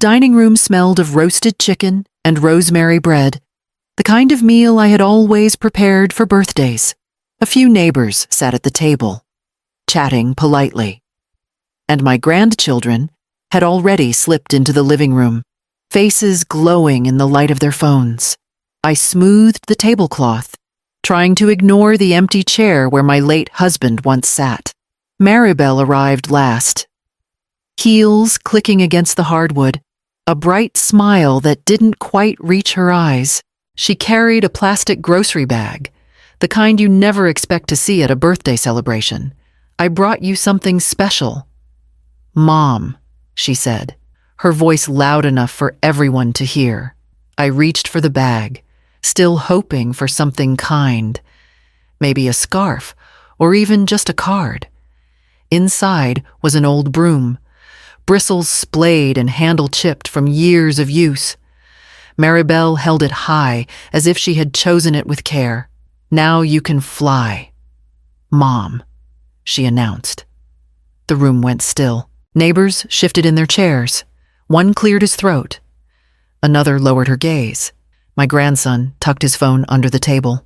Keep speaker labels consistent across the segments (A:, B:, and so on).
A: dining room smelled of roasted chicken and rosemary bread, the kind of meal I had always prepared for birthdays. A few neighbors sat at the table, chatting politely, and my grandchildren had already slipped into the living room, faces glowing in the light of their phones. I smoothed the tablecloth, trying to ignore the empty chair where my late husband once sat. Maribel arrived last, heels clicking against the hardwood, a bright smile that didn't quite reach her eyes. She carried a plastic grocery bag, the kind you never expect to see at a birthday celebration. "I brought you something special." "Mom," she said, her voice loud enough for everyone to hear. I reached for the bag, still hoping for something kind, maybe a scarf or even just a card. Inside was an old broom, bristles splayed and handle chipped from years of use. Maribel held it high as if she had chosen it with care. "Now you can fly, Mom," she announced. The room went still. Neighbors shifted in their chairs. One cleared his throat. Another lowered her gaze. My grandson tucked his phone under the table,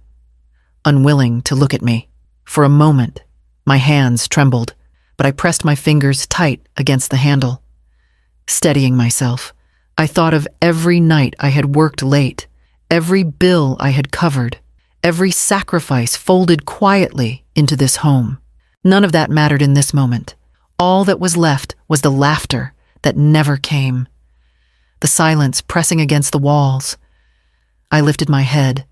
A: unwilling to look at me. For a moment, my hands trembled, but I pressed my fingers tight against the handle. Steadying myself, I thought of every night I had worked late, every bill I had covered, every sacrifice folded quietly into this home. None of that mattered in this moment. All that was left was the laughter that never came, the silence pressing against the walls. I lifted my head,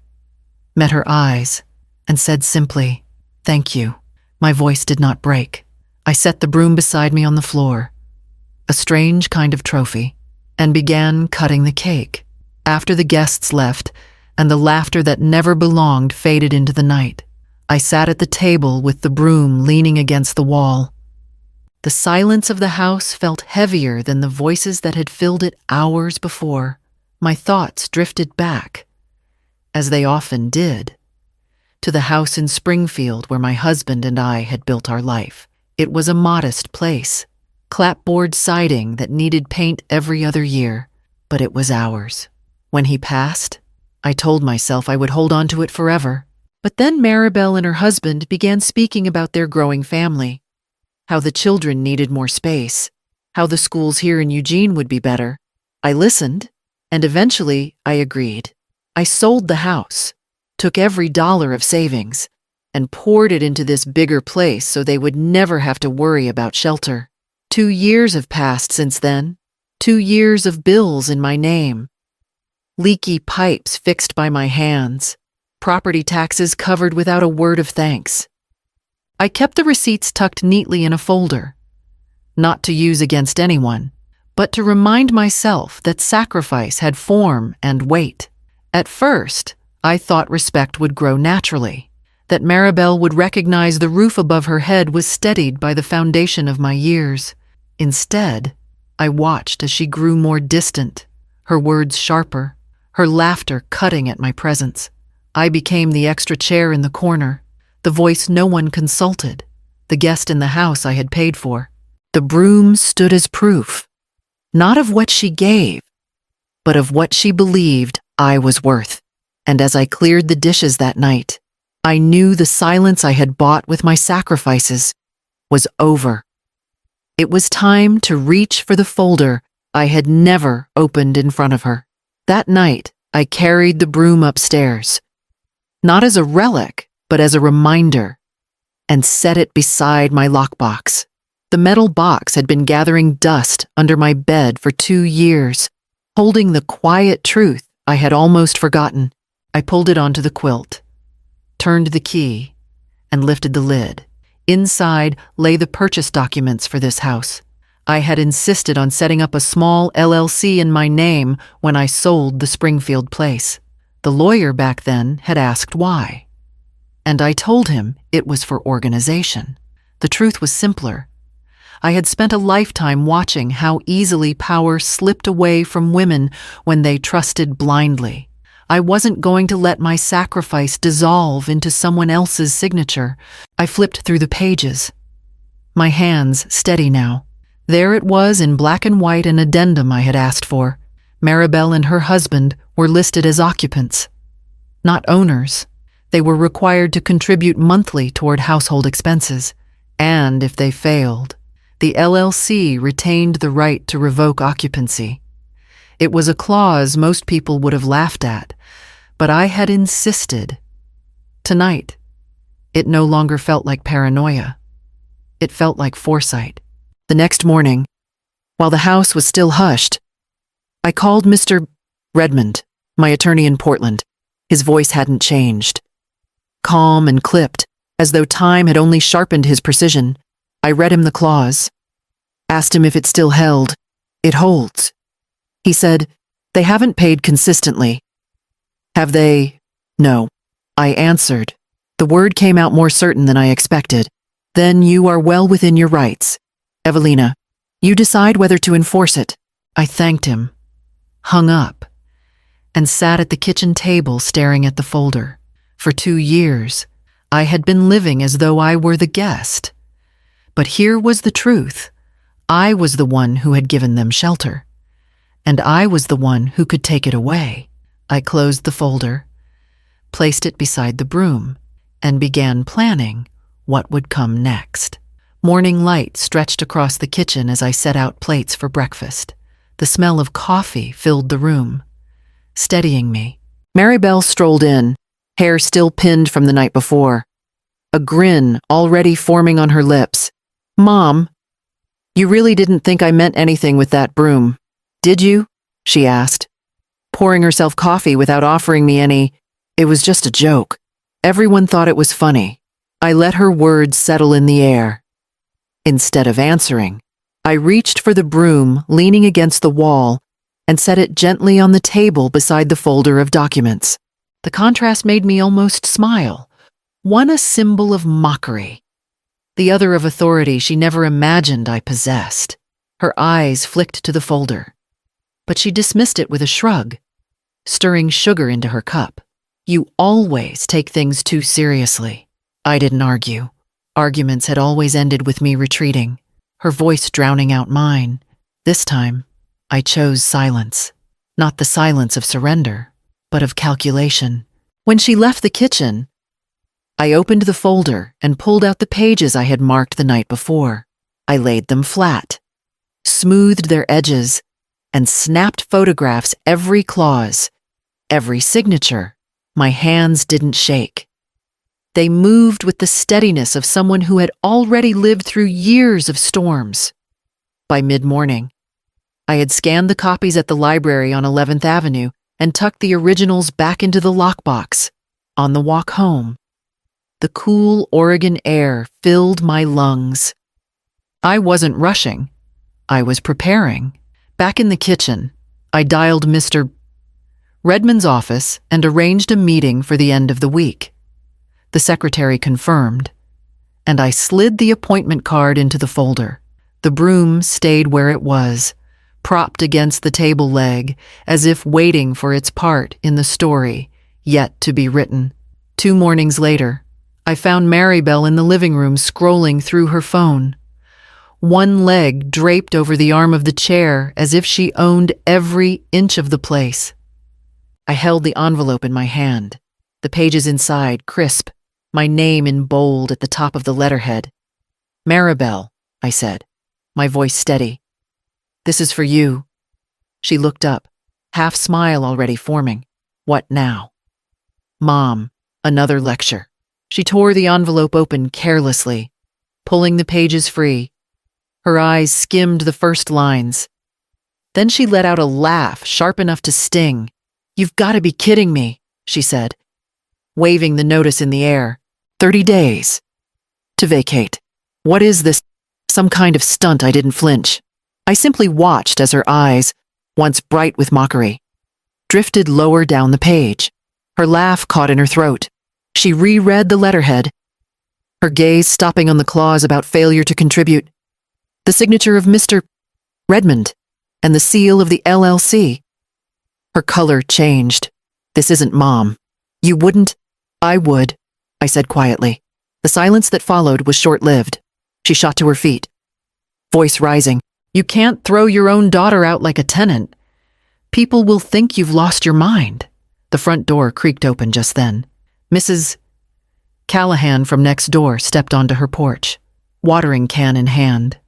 A: met her eyes, and said simply, "Thank you." My voice did not break. I set the broom beside me on the floor, a strange kind of trophy, and began cutting the cake. After the guests left, and the laughter that never belonged faded into the night, I sat at the table with the broom leaning against the wall. The silence of the house felt heavier than the voices that had filled it hours before. My thoughts drifted back, as they often did, to the house in Springfield where my husband and I had built our life. It was a modest place, clapboard siding that needed paint every other year, but it was ours. When he passed, I told myself I would hold on to it forever. But then Maribel and her husband began speaking about their growing family, how the children needed more space, how the schools here in Eugene would be better. I listened, and eventually I agreed. I sold the house, took every dollar of savings, and poured it into this bigger place so they would never have to worry about shelter. 2 years have passed since then, 2 years of bills in my name, leaky pipes fixed by my hands, property taxes covered without a word of thanks. I kept the receipts tucked neatly in a folder, not to use against anyone, but to remind myself that sacrifice had form and weight. At first, I thought respect would grow naturally, that Maribel would recognize the roof above her head was steadied by the foundation of my years. Instead, I watched as she grew more distant, her words sharper, her laughter cutting at my presence. I became the extra chair in the corner, the voice no one consulted, the guest in the house I had paid for. The broom stood as proof, not of what she gave, but of what she believed I was worth. And as I cleared the dishes that night, I knew the silence I had bought with my sacrifices was over. It was time to reach for the folder I had never opened in front of her. That night, I carried the broom upstairs, not as a relic, but as a reminder, and set it beside my lockbox. The metal box had been gathering dust under my bed for 2 years, holding the quiet truth I had almost forgotten. I pulled it onto the quilt, turned the key, and lifted the lid. Inside lay the purchase documents for this house. I had insisted on setting up a small LLC in my name when I sold the Springfield place. The lawyer back then had asked why, and I told him it was for organization. The truth was simpler. I had spent a lifetime watching how easily power slipped away from women when they trusted blindly. I wasn't going to let my sacrifice dissolve into someone else's signature. I flipped through the pages, my hands steady now. There it was in black and white, an addendum I had asked for. Maribel and her husband were listed as occupants, not owners. They were required to contribute monthly toward household expenses, and if they failed, the LLC retained the right to revoke occupancy. It was a clause most people would have laughed at, but I had insisted. Tonight, it no longer felt like paranoia. It felt like foresight. The next morning, while the house was still hushed, I called Mr. Redmond, my attorney in Portland. His voice hadn't changed. Calm and clipped, as though time had only sharpened his precision. I read him the clause, asked him if it still held. It holds. He said, they haven't paid consistently. Have they? No. I answered. The word came out more certain than I expected. Then you are well within your rights. Evelina, you decide whether to enforce it. I thanked him, hung up, and sat at the kitchen table staring at the folder. For 2 years, I had been living as though I were the guest. But here was the truth. I was the one who had given them shelter, and I was the one who could take it away. I closed the folder, placed it beside the broom, and began planning what would come next. Morning light stretched across the kitchen as I set out plates for breakfast. The smell of coffee filled the room, steadying me. Maribel strolled in, hair still pinned from the night before, a grin already forming on her lips. Mom, you really didn't think I meant anything with that broom, did you? She asked, pouring herself coffee without offering me any. It was just a joke. Everyone thought it was funny. I let her words settle in the air. Instead of answering, I reached for the broom leaning against the wall and set it gently on the table beside the folder of documents. The contrast made me almost smile, one a symbol of mockery, the other of authority she never imagined I possessed. Her eyes flicked to the folder, but she dismissed it with a shrug, stirring sugar into her cup. You always take things too seriously. I didn't argue. Arguments had always ended with me retreating, her voice drowning out mine. This time, I chose silence. Not the silence of surrender, but of calculation. When she left the kitchen, I opened the folder and pulled out the pages I had marked the night before. I laid them flat, smoothed their edges, and snapped photographs every clause, every signature. My hands didn't shake. They moved with the steadiness of someone who had already lived through years of storms. By mid-morning, I had scanned the copies at the library on 11th Avenue and tucked the originals back into the lockbox. On the walk home, the cool Oregon air filled my lungs. I wasn't rushing. I was preparing. Back in the kitchen, I dialed Mr. Redmond's office and arranged a meeting for the end of the week. The secretary confirmed, and I slid the appointment card into the folder. The broom stayed where it was, propped against the table leg, as if waiting for its part in the story yet to be written. 2 mornings later, I found Maribel in the living room scrolling through her phone. One leg draped over the arm of the chair as if she owned every inch of the place. I held the envelope in my hand, the pages inside crisp, my name in bold at the top of the letterhead. Maribel, I said, my voice steady. This is for you. She looked up, half smile already forming. What now? Mom, another lecture. She tore the envelope open carelessly, pulling the pages free. Her eyes skimmed the first lines. Then she let out a laugh sharp enough to sting. You've got to be kidding me, she said, waving the notice in the air. 30 days. To vacate. What is this? Some kind of stunt? I didn't flinch. I simply watched as her eyes, once bright with mockery, drifted lower down the page. Her laugh caught in her throat. She reread the letterhead, her gaze stopping on the clause about failure to contribute, the signature of Mr. Redmond, and the seal of the LLC. Her color changed. This isn't Mom. You wouldn't? I would, I said quietly. The silence that followed was short-lived. She shot to her feet, voice rising. You can't throw your own daughter out like a tenant. People will think you've lost your mind." The front door creaked open just then. Mrs. Callahan from next door stepped onto her porch, watering can in hand,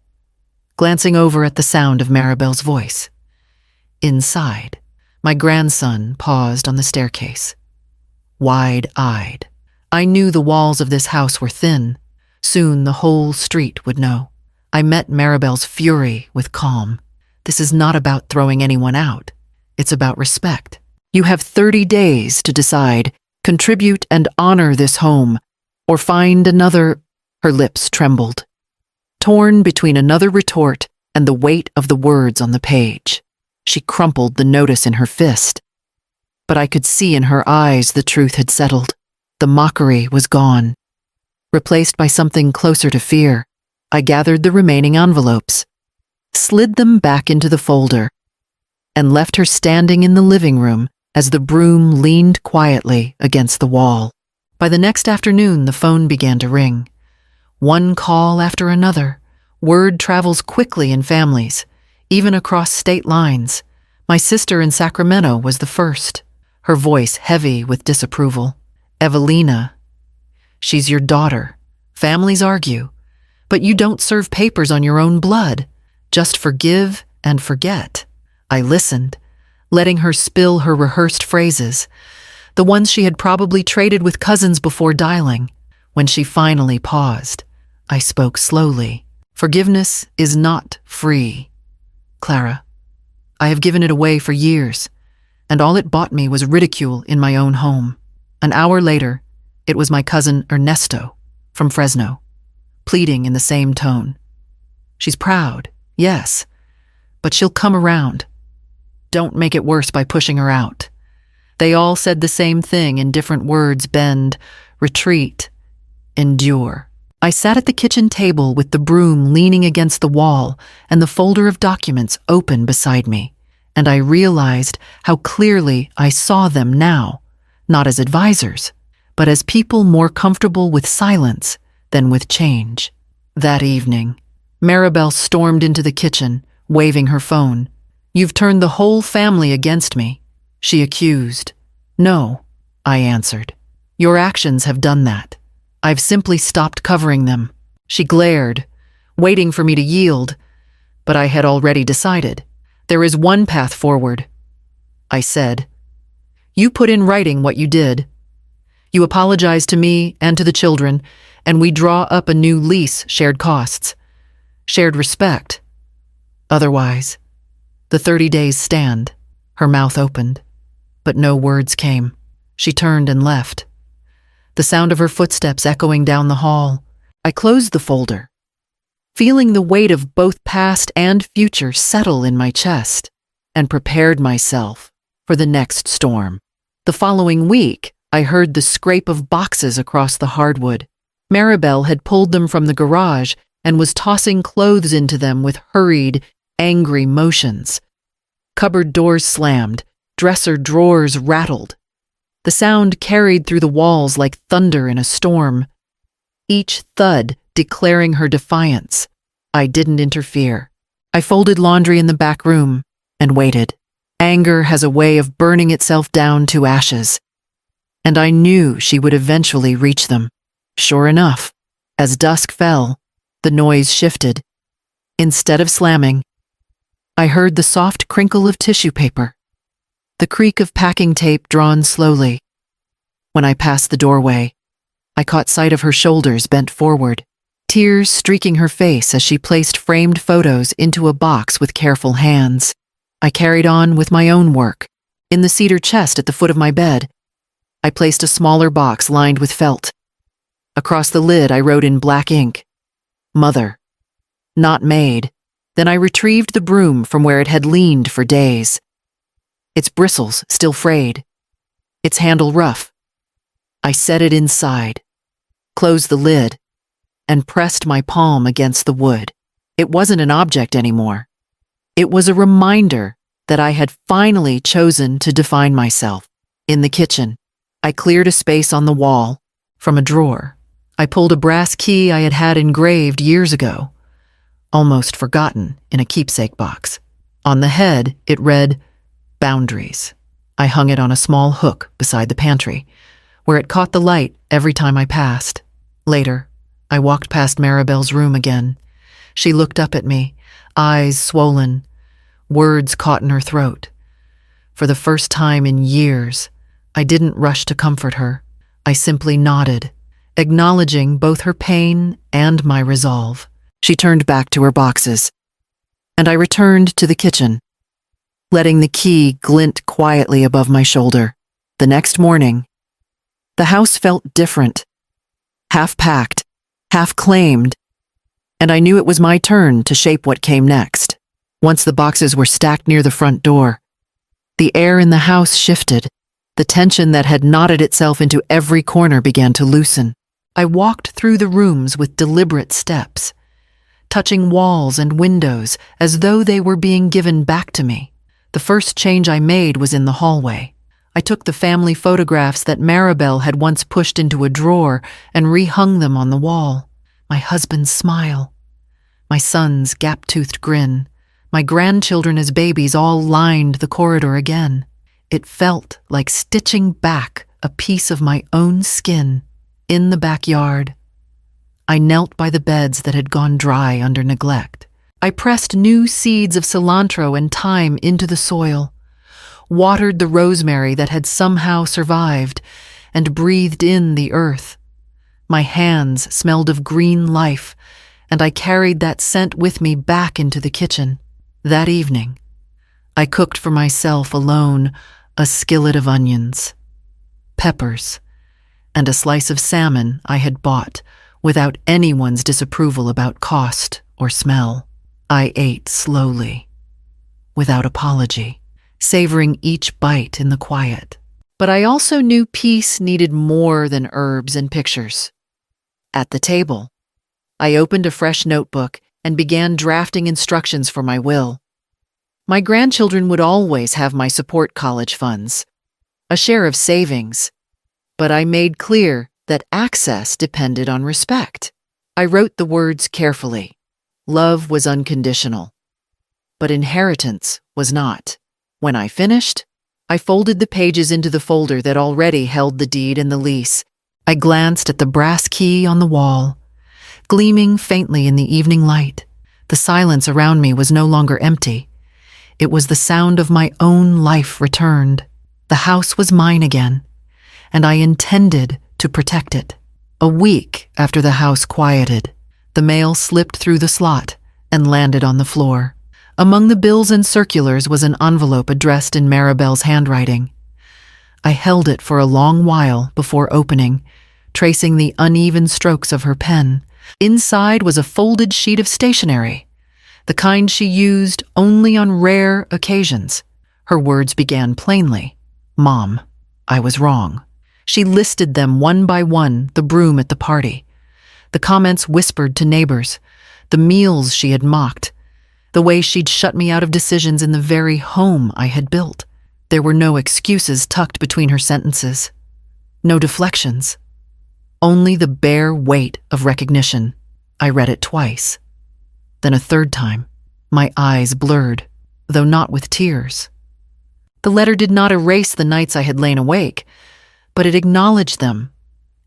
A: glancing over at the sound of Maribel's voice. Inside, my grandson paused on the staircase, wide-eyed. I knew the walls of this house were thin. Soon the whole street would know. I met Maribel's fury with calm. This is not about throwing anyone out. It's about respect. You have 30 days to decide, contribute and honor this home, or find another. Her lips trembled, torn between another retort and the weight of the words on the page. She crumpled the notice in her fist. But I could see in her eyes the truth had settled. The mockery was gone, replaced by something closer to fear. I gathered the remaining envelopes, slid them back into the folder, and left her standing in the living room as the broom leaned quietly against the wall. By the next afternoon, the phone began to ring. One call after another. Word travels quickly in families, even across state lines. My sister in Sacramento was the first, her voice heavy with disapproval. "Evelina, she's your daughter. Families argue, but you don't serve papers on your own blood. Just forgive and forget." I listened, letting her spill her rehearsed phrases, the ones she had probably traded with cousins before dialing. When she finally paused, I spoke slowly. "Forgiveness is not free, Clara. I have given it away for years, and all it bought me was ridicule in my own home." An hour later, it was my cousin Ernesto from Fresno, pleading in the same tone. "She's proud, yes, but she'll come around. Don't make it worse by pushing her out." They all said the same thing in different words: bend, retreat, endure. I sat at the kitchen table with the broom leaning against the wall and the folder of documents open beside me, and I realized how clearly I saw them now, not as advisors, but as people more comfortable with silence than with change. That evening, Maribel stormed into the kitchen, waving her phone. "You've turned the whole family against me," she accused. "No," I answered. "Your actions have done that. I've simply stopped covering them." She glared, waiting for me to yield, but I had already decided. "There is one path forward," I said. "You put in writing what you did. You apologize to me and to the children, and we draw up a new lease, shared costs, shared respect. Otherwise, the 30 days stand." Her mouth opened, but no words came. She turned and left, the sound of her footsteps echoing down the hall. I closed the folder, feeling the weight of both past and future settle in my chest, and prepared myself for the next storm. The following week, I heard the scrape of boxes across the hardwood. Maribel had pulled them from the garage and was tossing clothes into them with hurried, angry motions. Cupboard doors slammed, dresser drawers rattled. The sound carried through the walls like thunder in a storm, each thud declaring her defiance. I didn't interfere. I folded laundry in the back room and waited. Anger has a way of burning itself down to ashes, and I knew she would eventually reach them. Sure enough, as dusk fell, the noise shifted. Instead of slamming, I heard the soft crinkle of tissue paper, the creak of packing tape drawn slowly. When I passed the doorway, I caught sight of her shoulders bent forward, tears streaking her face as she placed framed photos into a box with careful hands. I carried on with my own work. In the cedar chest at the foot of my bed, I placed a smaller box lined with felt. Across the lid, I wrote in black ink, "Mother, not made." Then I retrieved the broom from where it had leaned for days, its bristles still frayed, its handle rough. I set it inside, closed the lid, and pressed my palm against the wood. It wasn't an object anymore. It was a reminder that I had finally chosen to define myself. In the kitchen, I cleared a space on the wall. From a drawer, I pulled a brass key I had had engraved years ago. almost forgotten in a keepsake box. On the head, it read, "Boundaries." I hung it on a small hook beside the pantry, where it caught the light every time I passed. Later, I walked past Maribel's room again. She looked up at me, eyes swollen, words caught in her throat. For the first time in years, I didn't rush to comfort her. I simply nodded, acknowledging both her pain and my resolve. She turned back to her boxes, and I returned to the kitchen, letting the key glint quietly above my shoulder. The next morning, the house felt different, half-packed, half-claimed, and I knew it was my turn to shape what came next. Once the boxes were stacked near the front door, the air in the house shifted. The tension that had knotted itself into every corner began to loosen. I walked through the rooms with deliberate steps, touching walls and windows as though they were being given back to me. The first change I made was in the hallway. I took the family photographs that Maribel had once pushed into a drawer and rehung them on the wall. My husband's smile, my son's gap-toothed grin, my grandchildren as babies all lined the corridor again. It felt like stitching back a piece of my own skin in the backyard. I knelt by the beds that had gone dry under neglect. I pressed new seeds of cilantro and thyme into the soil, watered the rosemary that had somehow survived, and breathed in the earth. My hands smelled of green life, and I carried that scent with me back into the kitchen. That evening, I cooked for myself alone a skillet of onions, peppers, and a slice of salmon I had bought without anyone's disapproval about cost or smell. I ate slowly, without apology, savoring each bite in the quiet. But I also knew peace needed more than herbs and pictures. At the table, I opened a fresh notebook and began drafting instructions for my will. My grandchildren would always have my support college funds, a share of savings, but I made clear that access depended on respect. I wrote the words carefully. Love was unconditional, but inheritance was not. When I finished, I folded the pages into the folder that already held the deed and the lease. I glanced at the brass key on the wall, gleaming faintly in the evening light. The silence around me was no longer empty. It was the sound of my own life returned. The house was mine again, and I intended to protect it. A week after the house quieted, the mail slipped through the slot and landed on the floor. Among the bills and circulars was an envelope addressed in Maribel's handwriting. I held it for a long while before opening, tracing the uneven strokes of her pen. Inside was a folded sheet of stationery, the kind she used only on rare occasions. Her words began plainly. "Mom, I was wrong." She listed them one by one, the broom at the party, the comments whispered to neighbors, the meals she had mocked, the way she'd shut me out of decisions in the very home I had built. There were no excuses tucked between her sentences, no deflections, only the bare weight of recognition. I read it twice, then a third time. My eyes blurred, though not with tears. The letter did not erase the nights I had lain awake, but it acknowledged them,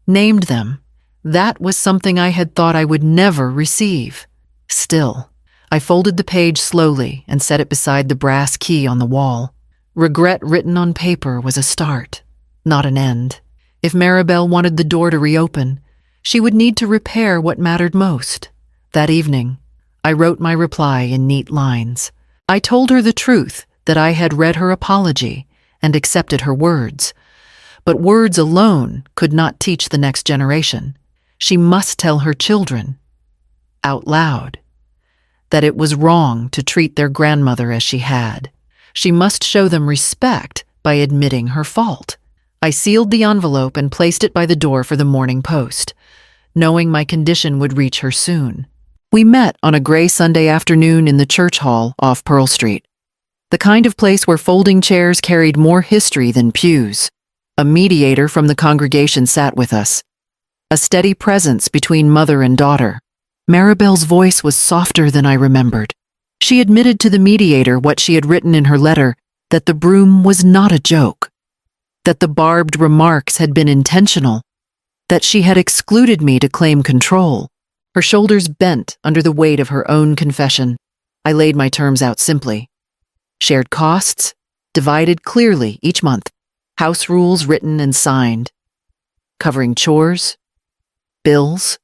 A: named them. That was something I had thought I would never receive. Still, I folded the page slowly and set it beside the brass key on the wall. Regret written on paper was a start, not an end. If Maribel wanted the door to reopen, she would need to repair what mattered most. That evening, I wrote my reply in neat lines. I told her the truth, that I had read her apology and accepted her words. But words alone could not teach the next generation. She must tell her children, out loud, that it was wrong to treat their grandmother as she had. She must show them respect by admitting her fault. I sealed the envelope and placed it by the door for the morning post, knowing my condition would reach her soon. We met on a gray Sunday afternoon in the church hall off Pearl Street, the kind of place where folding chairs carried more history than pews. A mediator from the congregation sat with us, a steady presence between mother and daughter. Maribel's voice was softer than I remembered. She admitted to the mediator what she had written in her letter, that the broom was not a joke, that the barbed remarks had been intentional, that she had excluded me to claim control. Her shoulders bent under the weight of her own confession. I laid my terms out simply. Shared costs, divided clearly each month. House rules written and signed. Covering chores, bills,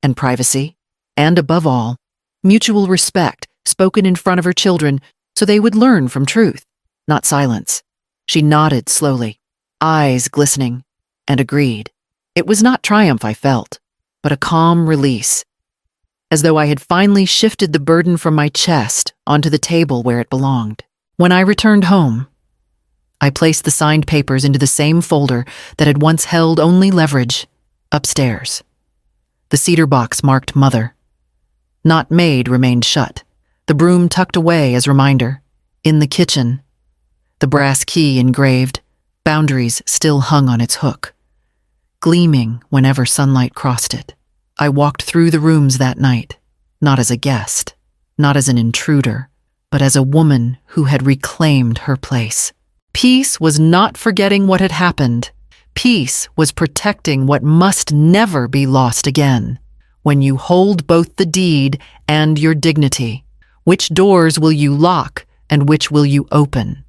A: and privacy. And above all, mutual respect spoken in front of her children so they would learn from truth, not silence. She nodded slowly, eyes glistening, and agreed. It was not triumph I felt, but a calm release, as though I had finally shifted the burden from my chest onto the table where it belonged. When I returned home, I placed the signed papers into the same folder that had once held only leverage, upstairs. The cedar box marked Mother. Not Maid remained shut, the broom tucked away as reminder. In the kitchen, the brass key engraved, boundaries still hung on its hook, gleaming whenever sunlight crossed it. I walked through the rooms that night, not as a guest, not as an intruder, but as a woman who had reclaimed her place. Peace was not forgetting what had happened. Peace was protecting what must never be lost again. When you hold both the deed and your dignity, which doors will you lock and which will you open?